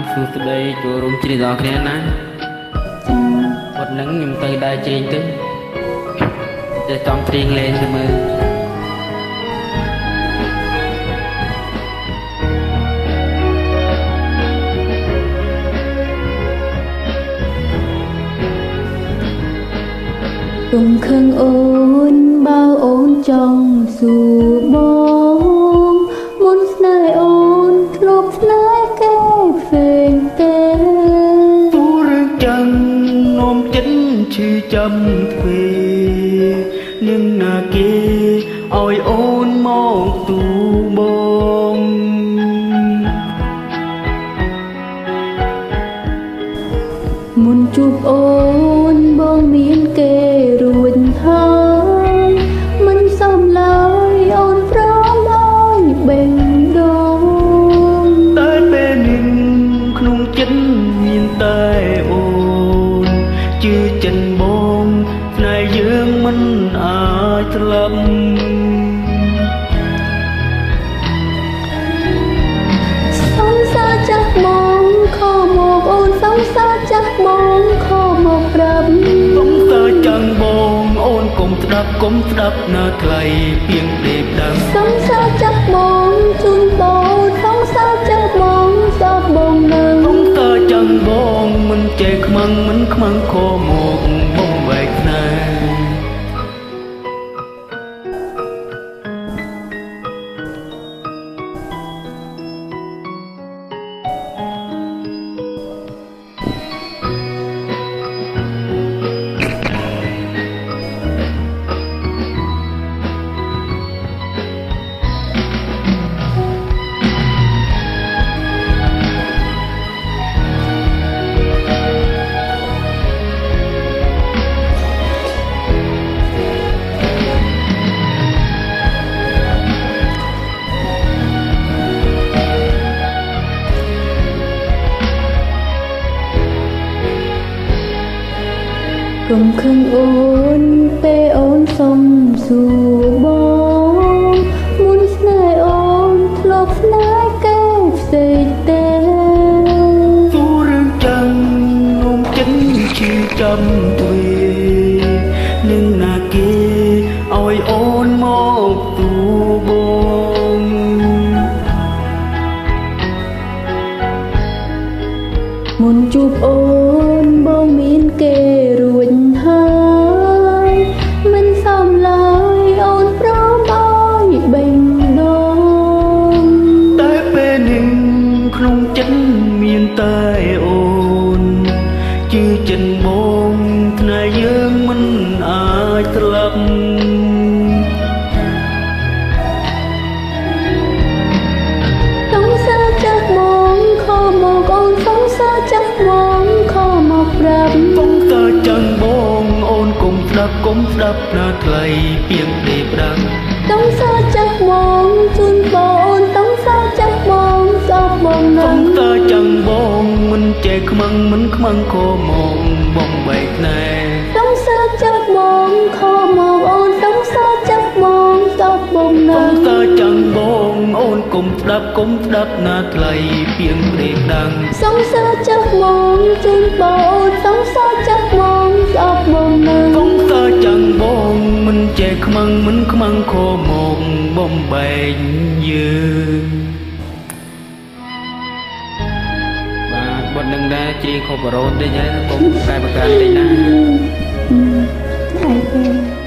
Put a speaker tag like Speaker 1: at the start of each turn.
Speaker 1: បានសួស្តីចូលរួមជ្រៀងដល់គ្នាណាគាត់នឹងខ្ញុំទៅដែរជ្រៀងទៅតែចង់ជ្រៀងលេងទៅមើល
Speaker 2: កុំខឹងអូនបើអូនចង់សួរបងមុនស្នេហ៍អូនធ្លាប់ស្នេហ៍គេផ្សេងទេ
Speaker 3: ទូរឿងចឹងនោមចិត្តឈឺចាំទ្វេនឹងណាគេឲ្យអូនមកទូបង
Speaker 2: មុនជួបអូនបងមានគេរួចហើយមិនសមឡើយអូនព្រមឲ្យបេះដូង
Speaker 3: តែពេលនេះក្នុងចិត្តមានតែអូនជឿចិនបងស្នេហ៍យើងមិនអាចស្លាប់
Speaker 2: សង្សារចាស់មកខមកអូនសង្សារចាស់មកខមកប្រាប់
Speaker 3: សង្សារចាំងបងអូនកុំស្ដាប់ណាថ្លៃពីងដេកដាំ
Speaker 2: សង្សារចាស់មកជូនបងសង្សារចាស់មកសបបងនឹង
Speaker 3: សង្សារចាំងបងមិនចេះខ្មាំងមិនខ្មាំងខមកបងវែកណែ
Speaker 2: កុំខឹងអូនពេលអូនសុំសួរបងមុនស្នេហ៍អូនធ្លាប់ស្នេហ៍គេផ្សេងទេ
Speaker 3: ទូរឿងចឹងនោមចិត្តឈឺចាំទ្វេនឹងណាគេឲ្យអូនមកទូបង
Speaker 2: មុនជួបអូនបងមានគេរួចហើយមិនសមឡើយអូនព្រមឲ្យបេះដូង
Speaker 3: តែពេលនេះក្នុងចិត្តមានតែអូនជឿចិនបងថ្នេរយើងមិនអាចស្លាប់
Speaker 2: សង្សារចាស់មកខមកអូនសង្សារចាស់មកខមកប្រាប់
Speaker 3: សង្សារចាំងបងអូនកុំស្ដាប់ណាថ្លៃពីងដេកដាំ
Speaker 2: សង្សារចាស់មកជូនបងសង្សារចាស់មកសបបង
Speaker 3: ស
Speaker 2: នឹង
Speaker 3: ង្សារចាំងបងមិនចេះខ្មាំងមិនខ្មាំងខមកបងបែកណែ
Speaker 2: សង្សារចាស់មកខមកអូនសង្សារចាស់មកសបបង
Speaker 3: ស
Speaker 2: នឹង
Speaker 3: ង្សារចាំងបងអូនកុំស្ដាប់ណាថ្លៃពីងដេកដាំ
Speaker 2: សង្សារចាស់មកជូនបងសង្សារចាស់មកសបបងនឹង
Speaker 3: សង្សារចាំងបងមិនចេះខ្មាំងមិនខ្មាំងខមកបំបែកយើង
Speaker 1: បាទបត់នឹងដែរជ្រៀងខុសបរោនតិចហើយកុំតែប្រកាន់តិចណា
Speaker 2: ហើយទេ